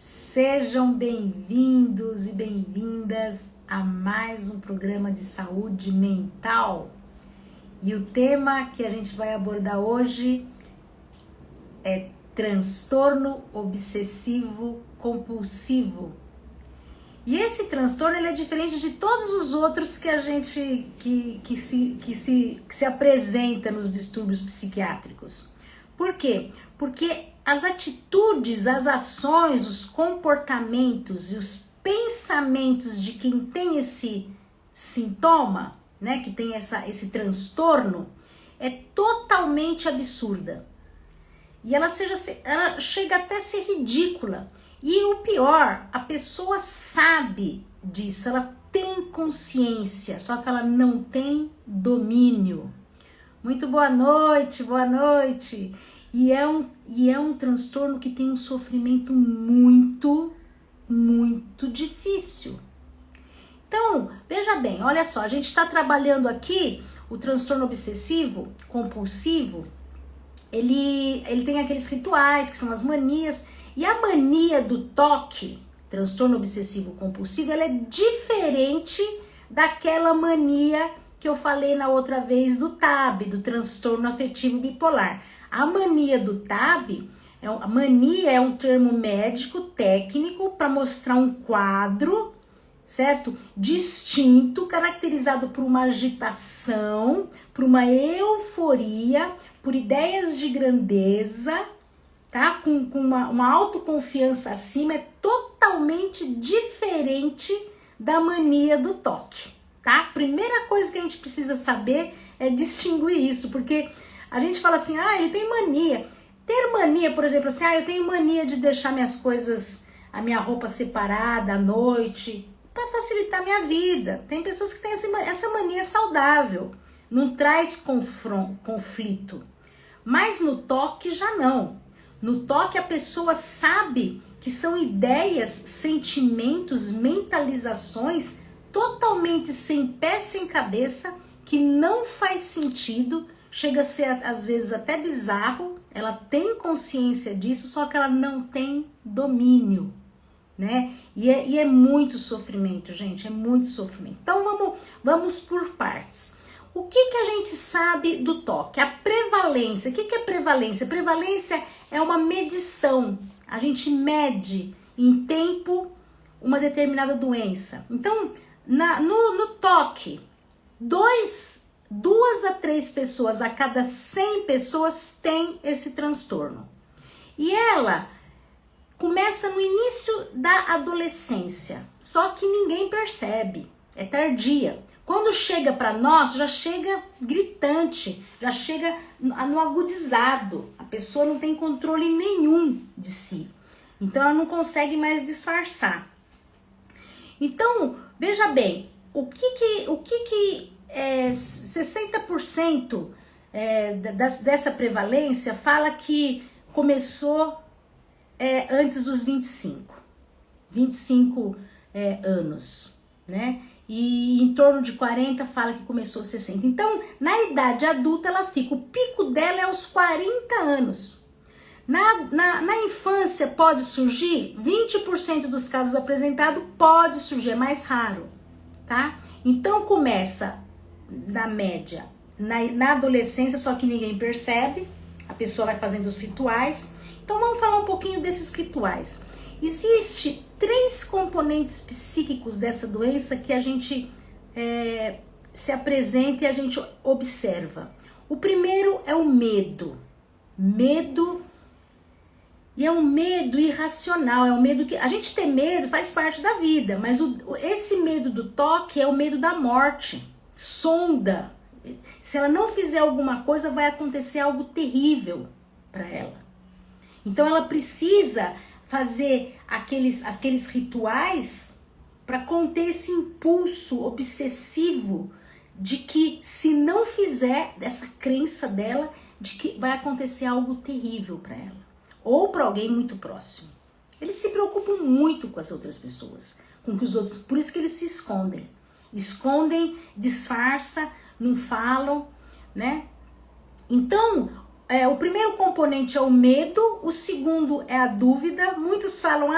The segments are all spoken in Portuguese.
Sejam bem-vindos e bem-vindas a mais um programa de saúde mental. E o tema que a gente vai abordar hoje é transtorno obsessivo compulsivo. E esse transtorno ele é diferente de todos os outros que a gente que se apresenta nos distúrbios psiquiátricos. Por quê? Porque as atitudes, as ações, os comportamentos e os pensamentos de quem tem esse sintoma, né, que tem esse transtorno, é totalmente absurda. E ela chega até a ser ridícula. E o pior, a pessoa sabe disso, ela tem consciência, só que ela não tem domínio. Muito boa noite, boa noite. E é um transtorno que tem um sofrimento muito, muito difícil. Então, veja bem, olha só, a gente está trabalhando aqui o transtorno obsessivo compulsivo, ele tem aqueles rituais que são as manias, e a mania do toque, transtorno obsessivo compulsivo, ela é diferente daquela mania que eu falei na outra vez do TAB, do transtorno afetivo bipolar. A mania do TAB, a mania é um termo médico técnico para mostrar um quadro, certo? Distinto, caracterizado por uma agitação, por uma euforia, por ideias de grandeza, tá? Com uma autoconfiança acima, é totalmente diferente da mania do toque, tá? Primeira coisa que a gente precisa saber é distinguir isso, porque a gente fala assim, ele tem mania. Ter mania, por exemplo, assim, eu tenho mania de deixar minhas coisas, a minha roupa separada à noite, para facilitar a minha vida. Tem pessoas que têm essa mania saudável, não traz conflito. Mas no toque já não. No toque a pessoa sabe que são ideias, sentimentos, mentalizações totalmente sem pé, sem cabeça, que não faz sentido, chega a ser às vezes até bizarro, ela tem consciência disso, só que ela não tem domínio, né? E é muito sofrimento, gente, é muito sofrimento. Então vamos por partes. O que a gente sabe do toque? A prevalência. O que é prevalência? Prevalência é uma medição. A gente mede em tempo uma determinada doença. Então, no toque, 2 a 3 pessoas a cada 100 pessoas têm esse transtorno. E ela começa no início da adolescência, só que ninguém percebe, é tardia. Quando chega para nós, já chega gritante, já chega no agudizado. A pessoa não tem controle nenhum de si. Então, ela não consegue mais disfarçar. Então, veja bem, o que 60% dessa prevalência fala que começou antes dos 25 anos, né? E em torno de 40 fala que começou aos 60. Então, na idade adulta, ela fica, o pico dela é aos 40 anos. Na infância pode surgir, 20% dos casos apresentados pode surgir, é mais raro, tá? Então começa, na média, na adolescência, só que ninguém percebe, a pessoa vai fazendo os rituais. Então vamos falar um pouquinho desses rituais. Existe 3 componentes psíquicos dessa doença que a gente se apresenta e a gente observa. O primeiro é o medo. Medo, e é um medo irracional, é um medo que... A gente ter medo faz parte da vida, mas esse medo do toque é o medo da morte. Sonda. Se ela não fizer alguma coisa, vai acontecer algo terrível para ela. Então ela precisa fazer aqueles rituais para conter esse impulso obsessivo de que, se não fizer, dessa crença dela de que vai acontecer algo terrível para ela ou para alguém muito próximo. Eles se preocupam muito com as outras pessoas, com que os outros, por isso que eles se escondem, disfarça, não falam, né? Então o primeiro componente é o medo, o segundo é a dúvida. Muitos falam,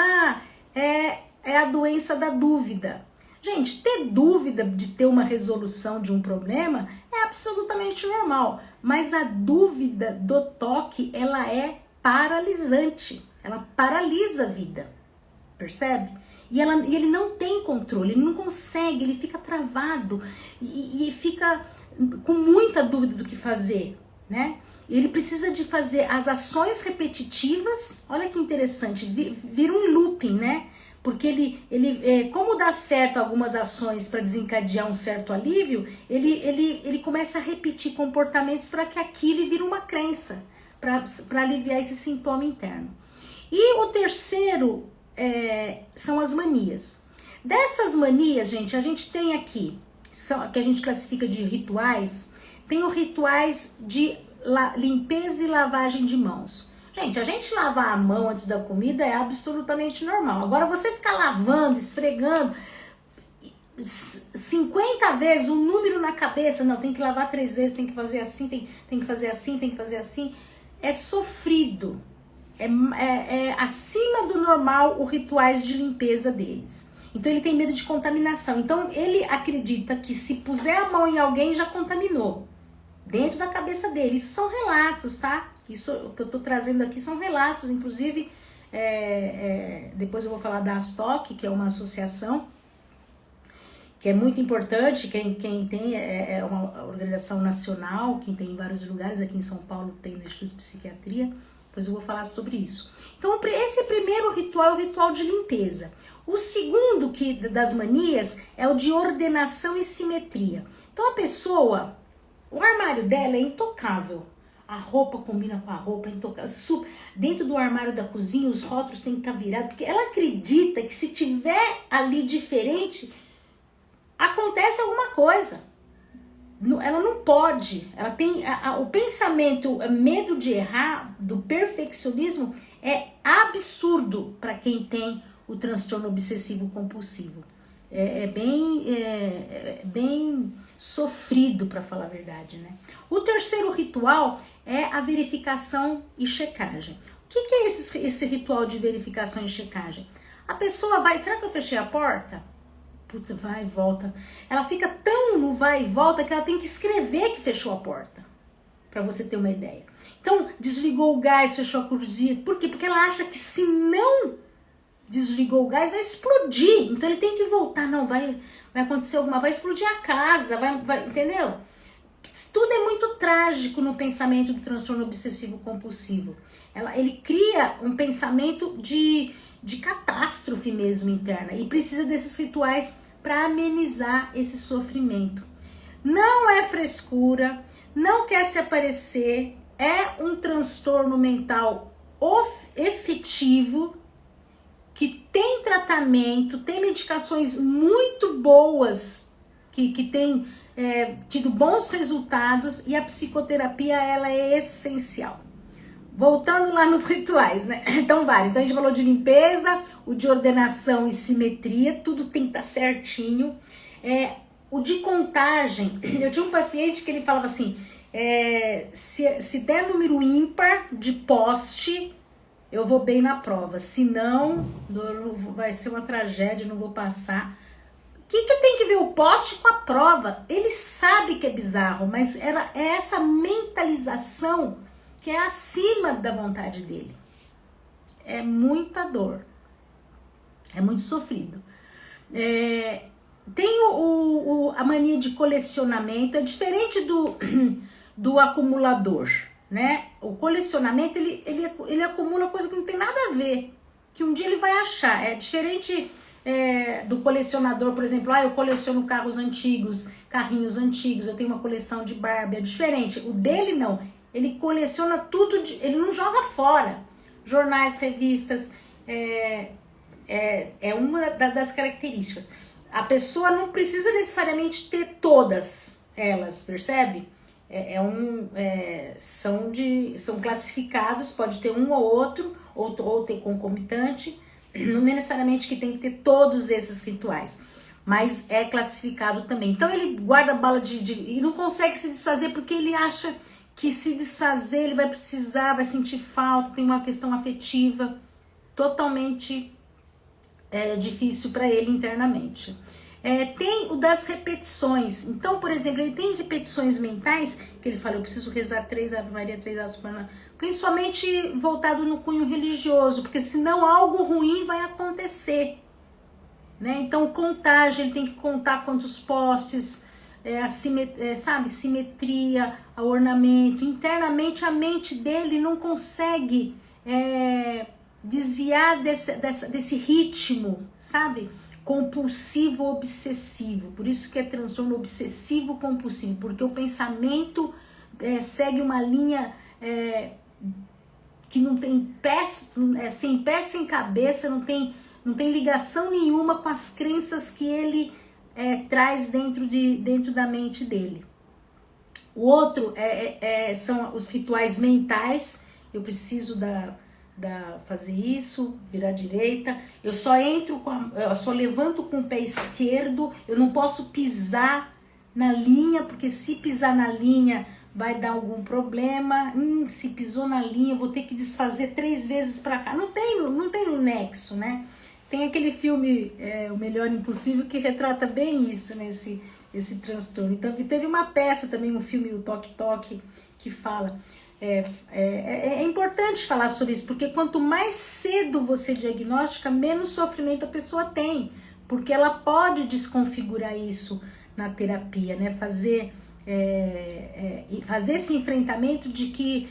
é a doença da dúvida. Gente, ter dúvida de ter uma resolução de um problema é absolutamente normal, mas a dúvida do toque, ela é paralisante, ela paralisa a vida, percebe? E ele não tem controle, ele não consegue, ele fica travado e fica com muita dúvida do que fazer, né? Ele precisa de fazer as ações repetitivas, olha que interessante, vira um looping, né? Porque como dá certo algumas ações para desencadear um certo alívio, ele começa a repetir comportamentos para que aquilo vire uma crença, para aliviar esse sintoma interno. E o terceiro são as manias. Dessas manias, gente, a gente tem aqui, que a gente classifica de rituais, tem os rituais de limpeza e lavagem de mãos. Gente, a gente lavar a mão antes da comida é absolutamente normal. Agora, você ficar lavando, esfregando 50 vezes um número na cabeça, não, tem que lavar 3 vezes, tem que fazer assim, tem que fazer assim, tem que fazer assim, é sofrido. É acima do normal os rituais de limpeza deles. Então, ele tem medo de contaminação. Então, ele acredita que se puser a mão em alguém, já contaminou. Dentro da cabeça dele. Isso são relatos, tá? Isso que eu tô trazendo aqui são relatos, inclusive, depois eu vou falar da ASTOC, que é uma associação, que é muito importante, quem tem, é uma organização nacional, que tem em vários lugares, aqui em São Paulo tem no Instituto de Psiquiatria, depois eu vou falar sobre isso. Então, esse primeiro ritual é o ritual de limpeza. O segundo das manias é o de ordenação e simetria. Então, a pessoa, o armário dela é intocável. A roupa combina com a roupa, dentro do armário da cozinha os rótulos têm que estar virados, porque ela acredita que se tiver ali diferente, acontece alguma coisa. Ela não pode, ela tem o pensamento, medo de errar, do perfeccionismo, é absurdo para quem tem o transtorno obsessivo compulsivo. É bem sofrido, para falar a verdade, né? O terceiro ritual é a verificação e checagem. O que é esse ritual de verificação e checagem? A pessoa vai, será que eu fechei a porta? Putz, vai e volta. Ela fica tão no vai e volta que ela tem que escrever que fechou a porta, para você ter uma ideia. Então, desligou o gás, fechou a cozinha. Por quê? Porque ela acha que se não desligou o gás, vai explodir. Então, ele tem que voltar. Não, vai acontecer alguma, vai explodir a casa, vai, entendeu? Isso tudo é muito trágico no pensamento do transtorno obsessivo compulsivo. Ele cria um pensamento de catástrofe mesmo interna e precisa desses rituais para amenizar esse sofrimento. Não é frescura, não quer se aparecer, é um transtorno mental efetivo, que tem tratamento, tem medicações muito boas, que tem tido bons resultados, e a psicoterapia, ela é essencial. Voltando lá nos rituais, né? Então, vários. Então, a gente falou de limpeza, o de ordenação e simetria, tudo tem que estar certinho. O de contagem, eu tinha um paciente que ele falava assim, se der número ímpar de poste, eu vou bem na prova, senão vai ser uma tragédia, não vou passar. O que tem que ver o poste com a prova? Ele sabe que é bizarro, mas é essa mentalização que é acima da vontade dele. É muita dor, é muito sofrido. Tem a mania de colecionamento, é diferente do acumulador, né? O colecionamento, ele acumula coisa que não tem nada a ver, que um dia ele vai achar. É diferente do colecionador, por exemplo, eu coleciono carros antigos, carrinhos antigos, eu tenho uma coleção de Barbie, é diferente. O dele não, ele coleciona tudo, ele não joga fora. Jornais, revistas, é uma das características. A pessoa não precisa necessariamente ter todas elas, percebe? São classificados, pode ter um ou outro, ou ter concomitante, não necessariamente que tem que ter todos esses rituais, mas é classificado também. Então ele guarda bala e não consegue se desfazer porque ele acha que se desfazer ele vai precisar, vai sentir falta, tem uma questão afetiva totalmente difícil para ele internamente. Tem o das repetições. Então, por exemplo, ele tem repetições mentais, que ele fala, eu preciso rezar 3 Ave Maria, 3 Ave Maria, principalmente voltado no cunho religioso, porque senão algo ruim vai acontecer. Né? Então, contagem, ele tem que contar quantos postes, simetria, o ornamento. Internamente, a mente dele não consegue desviar desse ritmo, sabe? Compulsivo obsessivo, por isso que é transtorno obsessivo compulsivo, porque o pensamento segue uma linha que não tem sem pé, sem cabeça, não tem ligação nenhuma com as crenças que ele traz dentro da mente dele. O outro são os rituais mentais, eu preciso fazer isso, virar direita, eu só levanto com o pé esquerdo, eu não posso pisar na linha, porque se pisar na linha vai dar algum problema, se pisou na linha, vou ter que desfazer 3 vezes para cá, não tem um nexo, né? Tem aquele filme, O Melhor Impossível, que retrata bem isso, né? Esse transtorno. Então, teve uma peça também, um filme, o Toque Toque, que fala... É importante falar sobre isso, porque quanto mais cedo você diagnostica, menos sofrimento a pessoa tem, porque ela pode desconfigurar isso na terapia, né? Fazer esse enfrentamento de que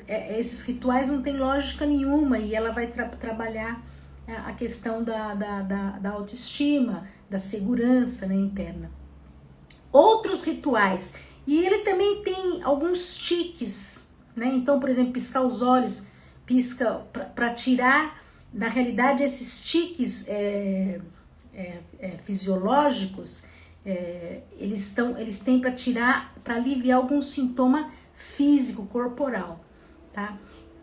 esses rituais não têm lógica nenhuma, e ela vai trabalhar a questão da autoestima, da segurança, né, interna. Outros rituais. E ele também tem alguns tiques, né? Então, por exemplo, piscar os olhos, pisca para tirar, na realidade, esses tiques fisiológicos, eles têm para tirar, para aliviar algum sintoma físico, corporal, tá?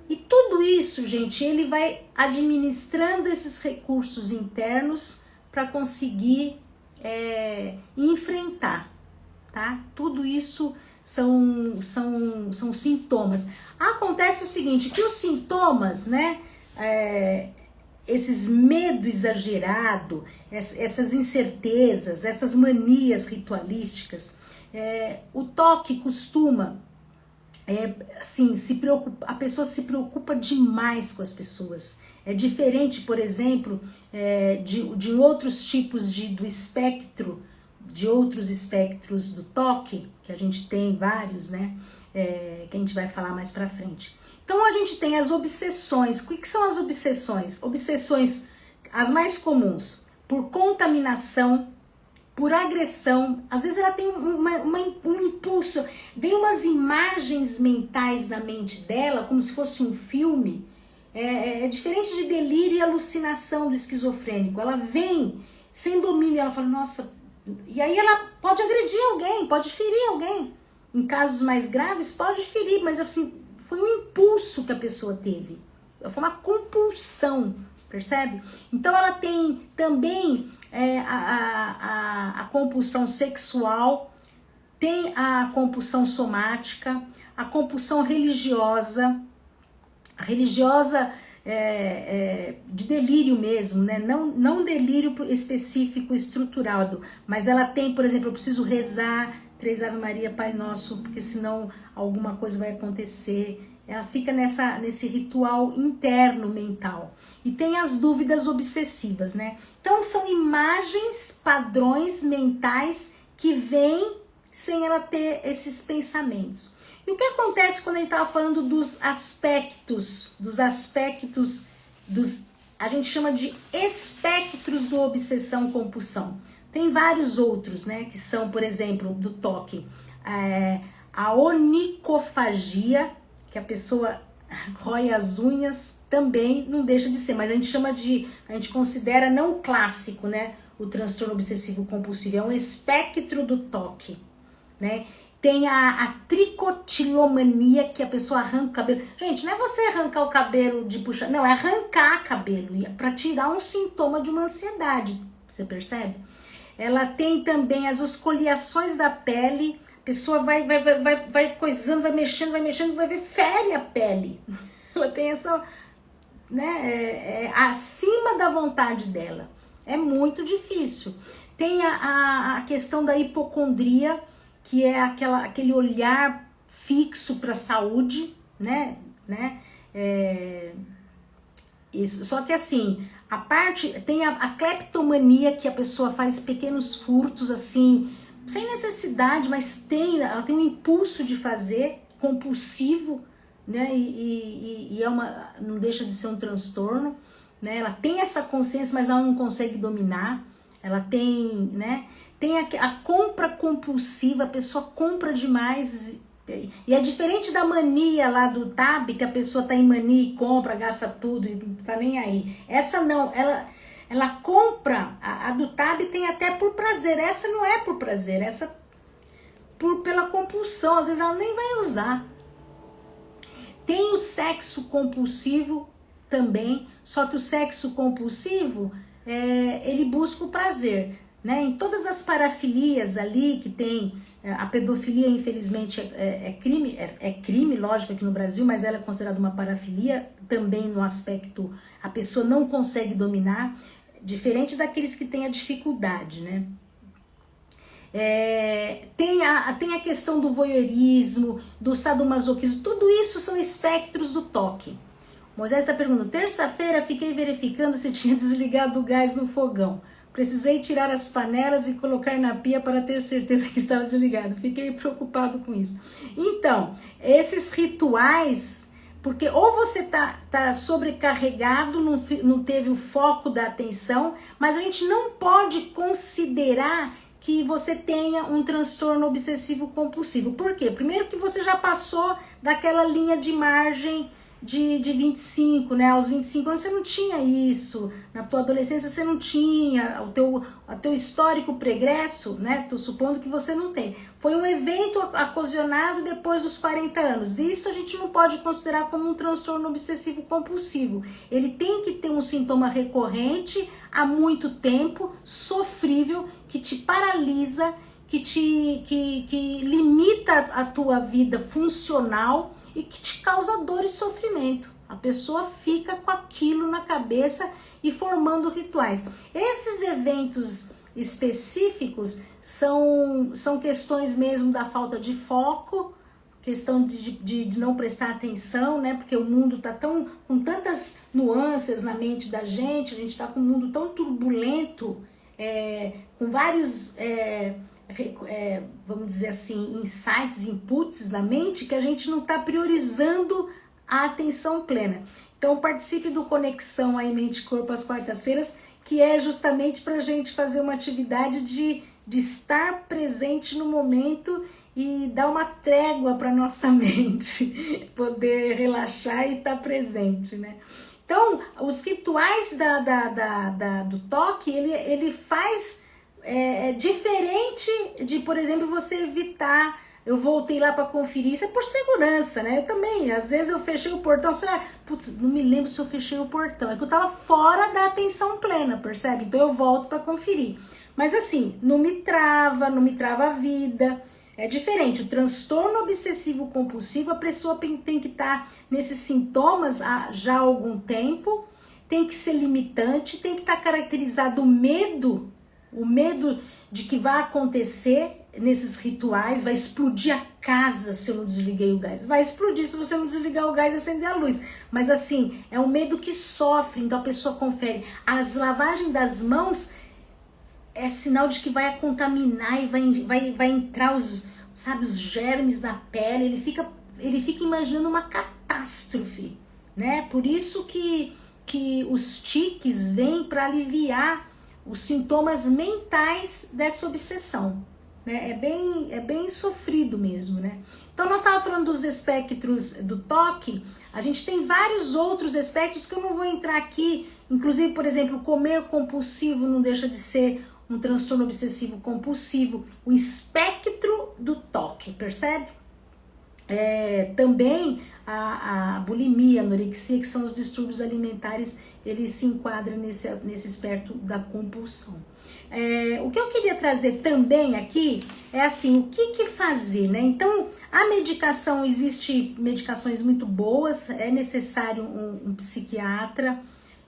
E tudo isso, gente, ele vai administrando esses recursos internos para conseguir enfrentar. Tá? Tudo isso são sintomas. Acontece o seguinte, que os sintomas, né, esses medo exagerado, essas incertezas, essas manias ritualísticas, o toque costuma, assim, a pessoa se preocupa demais com as pessoas. É diferente, por exemplo, de outros tipos do espectro, de outros espectros do toque, que a gente tem vários, né, que a gente vai falar mais pra frente. Então a gente tem as obsessões. O que são as obsessões? Obsessões, as mais comuns, por contaminação, por agressão. Às vezes ela tem um impulso, vem umas imagens mentais na mente dela, como se fosse um filme. É diferente de delírio e alucinação do esquizofrênico. Ela vem sem domínio, ela fala, nossa... E aí ela pode agredir alguém, pode ferir alguém. Em casos mais graves, pode ferir, mas assim, foi um impulso que a pessoa teve. Foi uma compulsão, percebe? Então ela tem também a compulsão sexual, tem a compulsão somática, a compulsão religiosa. A religiosa de delírio mesmo, né? Não delírio específico, estruturado, mas ela tem, por exemplo, eu preciso rezar 3 Ave Maria, Pai Nosso, porque senão alguma coisa vai acontecer. Ela fica nesse ritual interno mental. E tem as dúvidas obsessivas, né? Então são imagens, padrões mentais que vêm sem ela ter esses pensamentos. E o que acontece quando a gente estava falando dos aspectos, a gente chama de espectros do obsessão-compulsão. Tem vários outros, né, que são, por exemplo, do toque. A onicofagia, que a pessoa rói as unhas, também não deixa de ser, mas a gente considera não o clássico, né, o transtorno obsessivo-compulsivo, é um espectro do toque, né? Tem a tricotilomania, que a pessoa arranca o cabelo. Gente, não é você arrancar o cabelo de puxar, não, é arrancar cabelo, para tirar um sintoma de uma ansiedade, você percebe? Ela tem também as escoliações da pele, pessoa vai coisando, vai mexendo, vai ver, fere a pele. Ela tem essa, né, acima da vontade dela. É muito difícil. Tem a questão da hipocondria, que é aquele olhar fixo para a saúde, né? Isso. Só que assim, tem a cleptomania, que a pessoa faz pequenos furtos assim, sem necessidade, mas ela tem um impulso de fazer, compulsivo, né? E não deixa de ser um transtorno, né? Ela tem essa consciência, mas ela não consegue dominar. Ela tem, né? Tem a compra compulsiva, a pessoa compra demais. E é diferente da mania lá do TAB, que a pessoa tá em mania e compra, gasta tudo e não tá nem aí. Essa não, ela compra, a do TAB tem até por prazer. Essa não é por prazer, essa pela compulsão. Às vezes ela nem vai usar. Tem o sexo compulsivo também, só que o sexo compulsivo, ele busca o prazer, né? Em todas as parafilias ali que tem, a pedofilia infelizmente é crime, lógico, aqui no Brasil, mas ela é considerada uma parafilia também no aspecto, a pessoa não consegue dominar, diferente daqueles que têm a dificuldade, né? Tem a questão do voyeurismo, do sadomasoquismo, tudo isso são espectros do toque. Moisés está perguntando, terça-feira fiquei verificando se tinha desligado o gás no fogão. Precisei tirar as panelas e colocar na pia para ter certeza que estava desligado. Fiquei preocupado com isso. Então, esses rituais, porque ou você tá sobrecarregado, não teve o foco da atenção, mas a gente não pode considerar que você tenha um transtorno obsessivo compulsivo. Por quê? Primeiro que você já passou daquela linha de margem de 25, né? Aos 25 anos você não tinha isso, na tua adolescência você não tinha, o teu histórico pregresso, né? Tô supondo que você não tem. Foi um evento ocasionado depois dos 40 anos. Isso a gente não pode considerar como um transtorno obsessivo compulsivo. Ele tem que ter um sintoma recorrente há muito tempo, sofrível, que te paralisa, que limita a tua vida funcional e que te causa dor e sofrimento. A pessoa fica com aquilo na cabeça e formando rituais. Esses eventos específicos são questões mesmo da falta de foco, questão de não prestar atenção, né? Porque o mundo tá com tantas nuances na mente da gente, a gente tá com um mundo tão turbulento, com vários vamos dizer assim, insights, inputs na mente, que a gente não está priorizando a atenção plena. Então participe do Conexão aí Mente e Corpo às quartas-feiras, que é justamente para a gente fazer uma atividade de estar presente no momento e dar uma trégua para nossa mente, poder relaxar e estar presente, né? Então, os rituais do toque, ele faz diferente de, por exemplo, você evitar. Eu voltei lá para conferir, isso é por segurança, né? Eu também, às vezes eu fechei o portão, putz, não me lembro se eu fechei o portão, é que eu tava fora da atenção plena, percebe? Então eu volto para conferir. Mas assim, não me trava a vida. É diferente, o transtorno obsessivo compulsivo, a pessoa tem que estar nesses sintomas já há algum tempo, tem que ser limitante, tem que estar caracterizado o medo de que vai acontecer nesses rituais, vai explodir a casa se eu não desliguei o gás. Vai explodir se você não desligar o gás e acender a luz. Mas assim, é um medo que sofre, então a pessoa confere. As lavagens das mãos é sinal de que vai contaminar e vai entrar os germes na pele. Ele fica imaginando uma catástrofe, né? Por isso que os tiques vêm para aliviar os sintomas mentais dessa obsessão, né? É bem sofrido mesmo, né? Então nós estávamos falando dos espectros do toque, a gente tem vários outros espectros que eu não vou entrar aqui, inclusive, por exemplo, comer compulsivo não deixa de ser um transtorno obsessivo compulsivo, o espectro do toque, percebe? Também a bulimia, a anorexia, que são os distúrbios alimentares, eles se enquadram nesse espectro da compulsão. o que eu queria trazer também aqui é assim, o que fazer, né? Então, a medicação, existe medicações muito boas, é necessário um psiquiatra,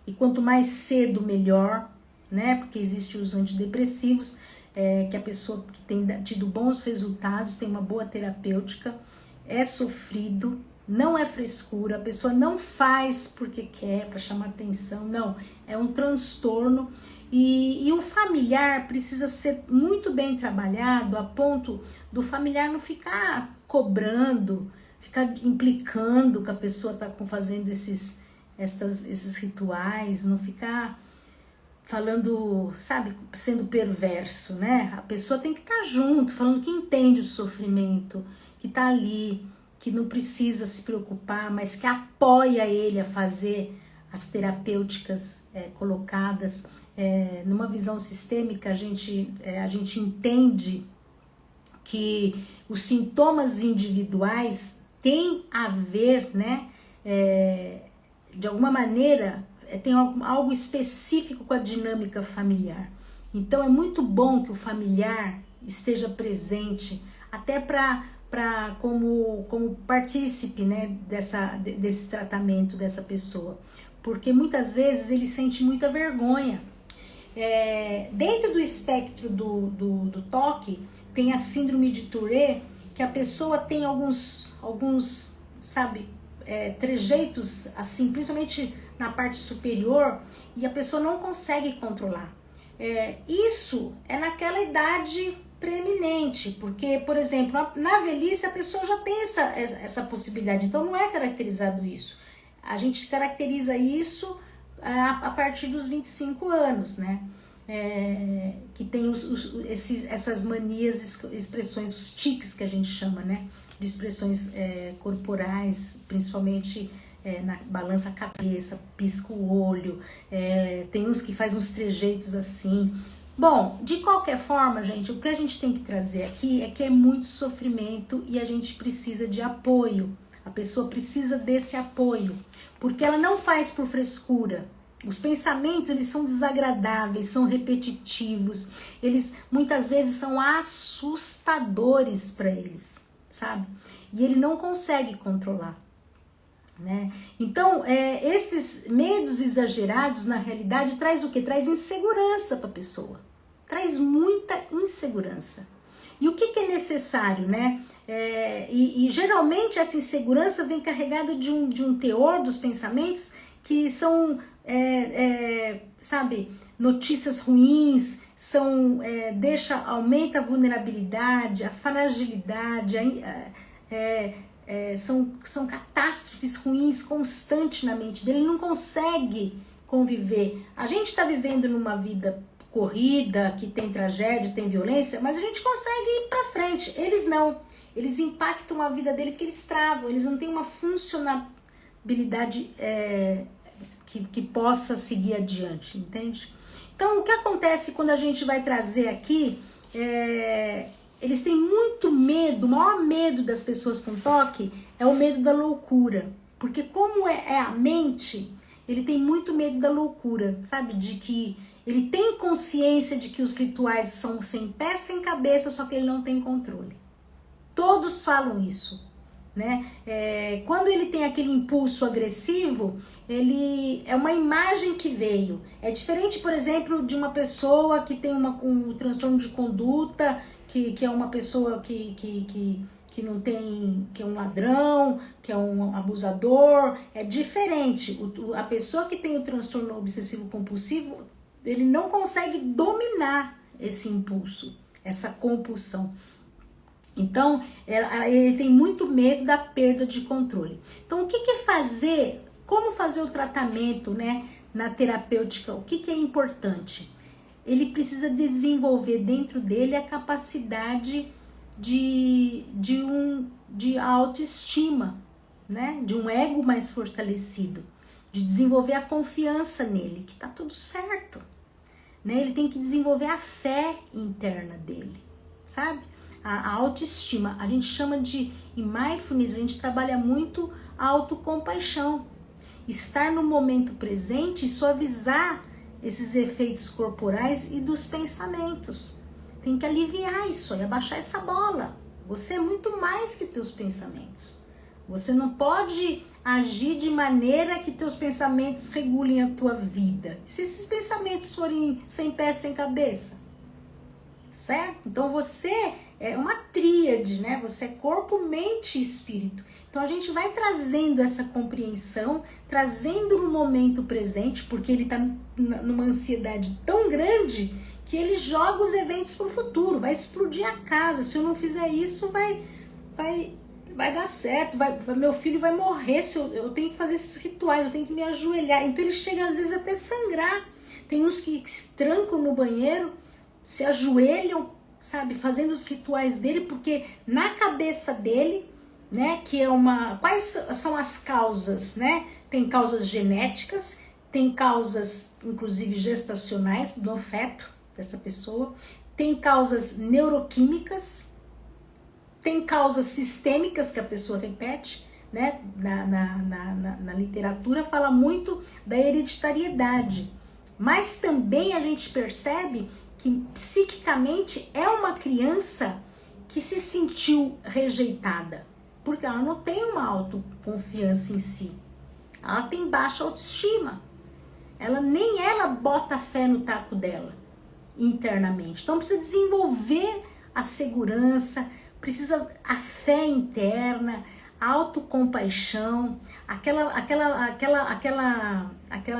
e quanto mais cedo, melhor, né? Porque existem os antidepressivos, que a pessoa que tem tido bons resultados, tem uma boa terapêutica, é sofrido, não é frescura, a pessoa não faz porque quer, para chamar atenção, não, é um transtorno. E o familiar precisa ser muito bem trabalhado a ponto do familiar não ficar cobrando, ficar implicando que a pessoa está fazendo esses rituais, não ficar falando, sabe, sendo perverso, né? A pessoa tem que estar junto, falando que entende o sofrimento, que está ali, que não precisa se preocupar, mas que apoia ele a fazer as terapêuticas colocadas. Numa visão sistêmica, a gente entende que os sintomas individuais têm a ver, né, de alguma maneira, tem algo específico com a dinâmica familiar. Então é muito bom que o familiar esteja presente, até como partícipe, né, desse tratamento dessa pessoa, porque muitas vezes ele sente muita vergonha. Dentro do espectro do toque, tem a síndrome de Tourette, que a pessoa tem alguns sabe, trejeitos assim, principalmente na parte superior, e a pessoa não consegue controlar. Isso é naquela idade preeminente, porque, por exemplo, na velhice a pessoa já tem essa possibilidade, então não é caracterizado isso. A gente caracteriza isso a partir dos 25 anos, né? Que tem essas manias, expressões, os tiques que a gente chama, né? De expressões corporais, principalmente balança a cabeça, pisca o olho, tem uns que faz uns trejeitos assim. Bom, de qualquer forma, gente, o que a gente tem que trazer aqui é que é muito sofrimento e a gente precisa de apoio. A pessoa precisa desse apoio, porque ela não faz por frescura. Os pensamentos, eles são desagradáveis, são repetitivos, eles muitas vezes são assustadores para eles, sabe? E ele não consegue controlar, né? Então, esses medos exagerados, na realidade, traz o quê? Traz insegurança para a pessoa, traz muita insegurança. E o que é necessário, né? E geralmente essa insegurança vem carregada de um teor dos pensamentos que são, sabe, notícias ruins, aumenta a vulnerabilidade, a fragilidade, são catástrofes ruins constantes na mente dele, ele não consegue conviver. A gente está vivendo numa vida corrida, que tem tragédia, tem violência, mas a gente consegue ir para frente. Eles não. Eles impactam a vida dele, porque eles travam, eles não têm uma funcionalidade que possa seguir adiante, entende? Então, o que acontece quando a gente vai trazer aqui, eles têm muito medo, o maior medo das pessoas com toque é o medo da loucura, porque como é a mente, ele tem muito medo da loucura, sabe? De que ele tem consciência de que os rituais são sem pé, sem cabeça, só que ele não tem controle. Todos falam isso, né? Quando ele tem aquele impulso agressivo, ele é uma imagem que veio. É diferente, por exemplo, de uma pessoa que tem um transtorno de conduta, que é uma pessoa que não tem, que é um ladrão, que é um abusador. É diferente. A pessoa que tem o transtorno obsessivo compulsivo, ele não consegue dominar esse impulso, essa compulsão. Então, ele tem muito medo da perda de controle. Então, o que é fazer? Como fazer o tratamento, né, na terapêutica? O que é importante? Ele precisa desenvolver dentro dele a capacidade de autoestima, né? De um ego mais fortalecido, de desenvolver a confiança nele, que tá tudo certo, né? Ele tem que desenvolver a fé interna dele, sabe? A autoestima. A gente chama em mindfulness, a gente trabalha muito a autocompaixão. Estar no momento presente e suavizar esses efeitos corporais e dos pensamentos. Tem que aliviar isso aí, abaixar essa bola. Você é muito mais que teus pensamentos. Você não pode agir de maneira que teus pensamentos regulem a tua vida. Se esses pensamentos forem sem pé, sem cabeça, certo? Então você é uma tríade, né? Você é corpo, mente e espírito. Então a gente vai trazendo essa compreensão, trazendo no momento presente, porque ele está numa ansiedade tão grande que ele joga os eventos para o futuro, vai explodir a casa. Se eu não fizer isso, vai dar certo, meu filho vai morrer, eu tenho que fazer esses rituais, eu tenho que me ajoelhar. Então ele chega às vezes até sangrar. Tem uns que se trancam no banheiro, se ajoelham, sabe, fazendo os rituais dele, porque na cabeça dele, né, que é quais são as causas, né? Tem causas genéticas, tem causas inclusive gestacionais do feto dessa pessoa, tem causas neuroquímicas, tem causas sistêmicas que a pessoa repete, né? Na literatura fala muito da hereditariedade, mas também a gente percebe que psiquicamente é uma criança que se sentiu rejeitada, porque ela não tem uma autoconfiança em si, ela tem baixa autoestima, nem ela bota fé no taco dela internamente. Então precisa desenvolver a segurança, precisa a fé interna, a autocompaixão, aquela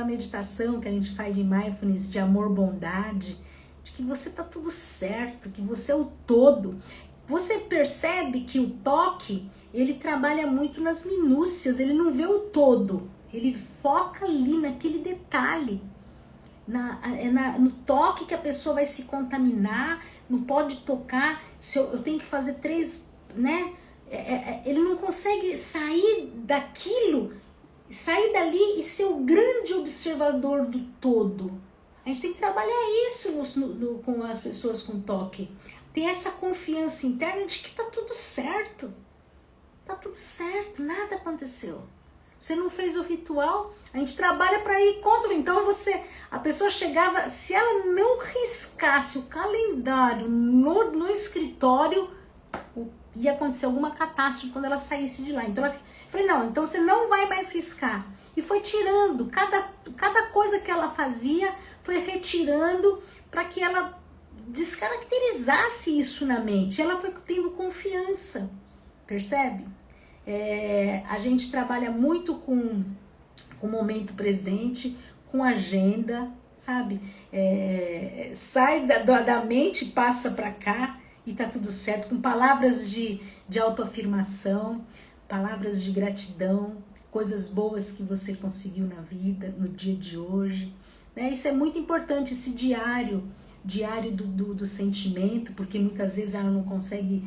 meditação que a gente faz de mindfulness, de amor, bondade, de que você tá tudo certo, que você é o todo. Você percebe que o toque, ele trabalha muito nas minúcias, ele não vê o todo, ele foca ali naquele detalhe, no toque que a pessoa vai se contaminar, não pode tocar, se eu tenho que fazer 3, né? Ele não consegue sair daquilo, sair dali e ser o grande observador do todo. A gente tem que trabalhar isso com as pessoas com toque. Ter essa confiança interna de que tá tudo certo. Tá tudo certo, nada aconteceu. Você não fez o ritual, a gente trabalha para ir contra. Então a pessoa chegava, se ela não riscasse o calendário no escritório, ia acontecer alguma catástrofe quando ela saísse de lá. Então eu falei, não, então você não vai mais riscar. E foi tirando, cada coisa que ela fazia, foi retirando para que ela descaracterizasse isso na mente. Ela foi tendo confiança, percebe? A gente trabalha muito com o momento presente, com agenda, sabe? Sai da mente, passa para cá e tá tudo certo, com palavras de autoafirmação, palavras de gratidão, coisas boas que você conseguiu na vida, no dia de hoje, né? Isso é muito importante, esse diário do sentimento, porque muitas vezes ela não consegue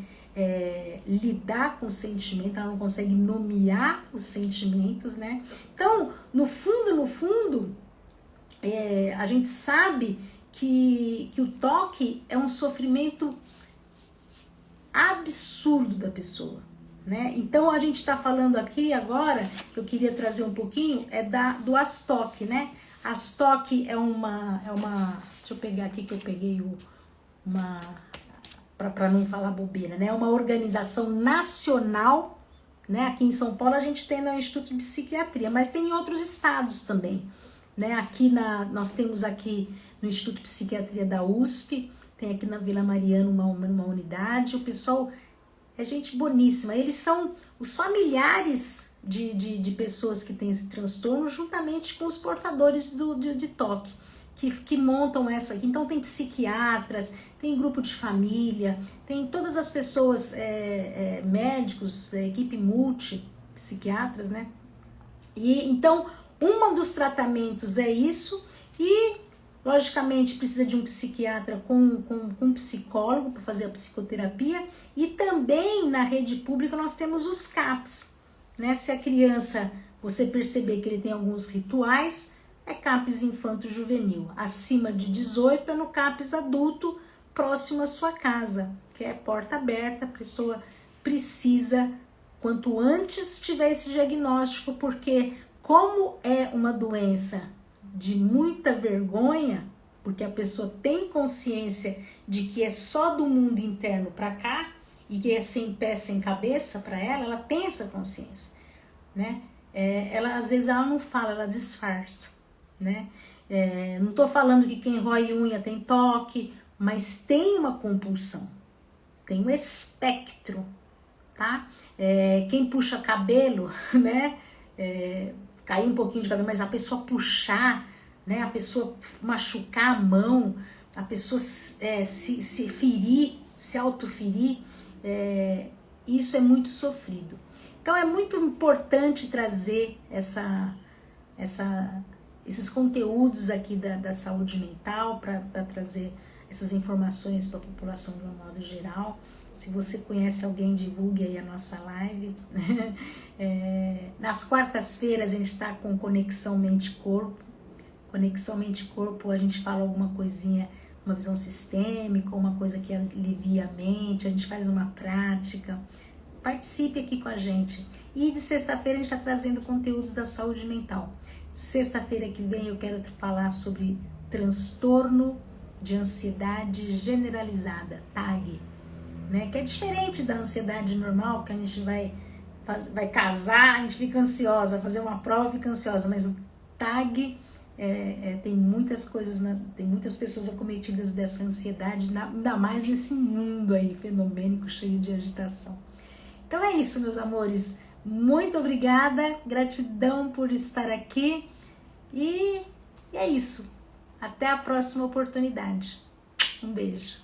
lidar com o sentimento, ela não consegue nomear os sentimentos, né? Então, no fundo, a gente sabe que o toque é um sofrimento absurdo da pessoa, né? Então, a gente está falando aqui agora, que eu queria trazer um pouquinho, do Astok, né? Astok é uma... Deixa eu pegar aqui que eu peguei para não falar bobeira, né? É uma organização nacional, né? Aqui em São Paulo a gente tem no Instituto de Psiquiatria, mas tem em outros estados também, né? Nós temos aqui no Instituto de Psiquiatria da USP, tem aqui na Vila Mariana uma unidade. O pessoal é gente boníssima, eles são os familiares de pessoas que têm esse transtorno, juntamente com os portadores de toque, que montam essa aqui. Então tem psiquiatras, tem grupo de família, tem todas as pessoas, médicos, equipe multipsiquiatras, né? E então, um dos tratamentos é isso, e logicamente precisa de um psiquiatra com um psicólogo para fazer a psicoterapia, e também na rede pública nós temos os CAPs, né? Se a criança, você perceber que ele tem alguns rituais, é CAPS infanto-juvenil. Acima de 18 é no CAPS adulto, próximo à sua casa, que é porta aberta. A pessoa precisa, quanto antes tiver esse diagnóstico, porque como é uma doença de muita vergonha, porque a pessoa tem consciência de que é só do mundo interno para cá e que é sem pé, sem cabeça para ela tem essa consciência, né? Ela às vezes ela não fala, ela disfarça, né? Não tô falando que quem rói unha tem toque, mas tem uma compulsão, tem um espectro, tá? Quem puxa cabelo, né? Cair um pouquinho de cabelo, mas a pessoa puxar, né? A pessoa machucar a mão, a pessoa se ferir, se autoferir, isso é muito sofrido. Então é muito importante trazer esses conteúdos aqui da saúde mental para trazer essas informações para a população de um modo geral. Se você conhece alguém, divulgue aí a nossa live. Nas quartas-feiras a gente está com Conexão Mente-Corpo. Conexão Mente-Corpo, a gente fala alguma coisinha, uma visão sistêmica, uma coisa que alivia a mente, a gente faz uma prática. Participe aqui com a gente. E de sexta-feira a gente está trazendo conteúdos da saúde mental. Sexta-feira que vem eu quero falar sobre transtorno de ansiedade generalizada, TAG, né? Que é diferente da ansiedade normal, que a gente vai casar, a gente fica ansiosa, fazer uma prova fica ansiosa, mas o TAG tem muitas coisas, tem muitas pessoas acometidas dessa ansiedade, ainda mais nesse mundo aí fenomênico, cheio de agitação. Então é isso, meus amores. Muito obrigada, gratidão por estar aqui e é isso. Até a próxima oportunidade. Um beijo.